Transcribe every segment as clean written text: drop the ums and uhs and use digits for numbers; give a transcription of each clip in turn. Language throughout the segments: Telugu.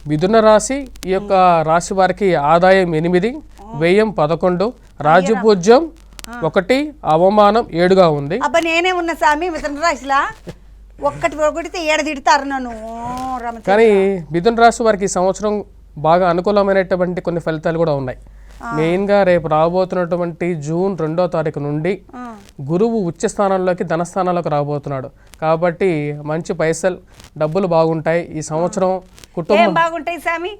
మిథున రాశి ఈ యొక్క రాశి వారికి ఆదాయం 8, వ్యయం 11, రాజపూజ్యం 1, అవమానం 7గా ఉంది. అబ్బా నేనే ఉన్న స్వామి మిథున రాశిలా ఒక్కటి కొడితే 7 తిడతారు నన్ను. కానీ మిథున రాశి వారికి ఈ సంవత్సరం బాగా అనుకూలమైనటువంటి కొన్ని ఫలితాలు కూడా ఉన్నాయి. మెయిన్గా రేపు రాబోతున్నటువంటి జూన్ 2వ తారీఖు నుండి గురువు ఉచ్చ స్థానంలోకి ధనస్థానంలోకి రాబోతున్నాడు. కాబట్టి మంచి పైసలు డబ్బులు బాగుంటాయి ఈ సంవత్సరం. కుటుంబం బాగుంటాయి స్వామి,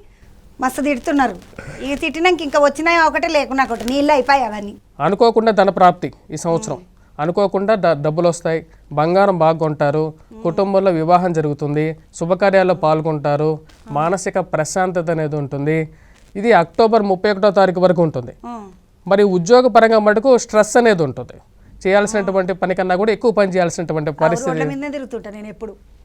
మస్తు తిడుతున్నారు. ఇక తిట్టినాక ఇంకా వచ్చినాయి ఒకటే లేకున్నా ఒకటి నీళ్ళు అయిపోయాయి అవన్నీ. అనుకోకుండా ధన ప్రాప్తి ఈ సంవత్సరం, అనుకోకుండా డబ్బులు వస్తాయి, బంగారం బాగా కొంటారు, కుటుంబంలో వివాహం జరుగుతుంది, శుభకార్యాల్లో పాల్గొంటారు, మానసిక ప్రశాంతత అనేది ఉంటుంది. ఇది అక్టోబర్ 31వ తారీఖు వరకు ఉంటుంది. మరి ఉద్యోగపరంగా మటుకు స్ట్రెస్ అనేది ఉంటుంది. చేయాల్సినటువంటి పని కన్నా కూడా ఎక్కువ పని చేయాల్సినటువంటి పరిస్థితి,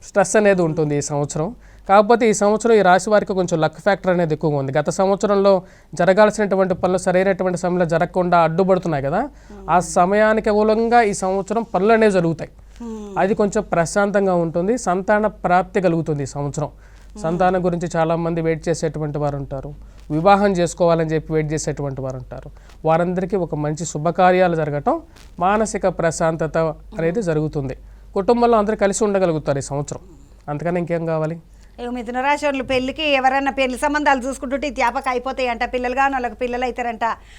స్ట్రెస్ అనేది ఉంటుంది ఈ సంవత్సరం. కాకపోతే ఈ సంవత్సరం ఈ రాశి వారికి కొంచెం లక్ ఫ్యాక్టర్ అనేది ఎక్కువగా ఉంది. గత సంవత్సరంలో జరగాల్సినటువంటి పనులు సరైనటువంటి సమయంలో జరగకుండా అడ్డుపడుతున్నాయి కదా, ఆ సమయానికి మూలంగా ఈ సంవత్సరం పనులు అనేవి జరుగుతాయి. అది కొంచెం ప్రశాంతంగా ఉంటుంది. సంతాన ప్రాప్తి కలుగుతుంది ఈ సంవత్సరం. సంతానం గురించి చాలామంది వెయిట్ చేసేటువంటి వారు ఉంటారు, వివాహం చేసుకోవాలని చెప్పి వెయిట్ చేసేటువంటి వారు ఉంటారు. వారందరికీ ఒక మంచి శుభకార్యాలు జరగటం, మానసిక ప్రశాంతత అనేది జరుగుతుంది. కుటుంబంలో అందరూ కలిసి ఉండగలుగుతారు ఈ సంవత్సరం. అంతకన్నా ఇంకేం కావాలి? మిథున రాశి వాళ్ళు పెళ్ళికి ఎవరైనా పెళ్లి సంబంధాలు చూసుకుంటుంటే త్యాపక అయిపోతాయి అంట. పిల్లలు కానీ వాళ్ళకి పిల్లలు అవుతారంట.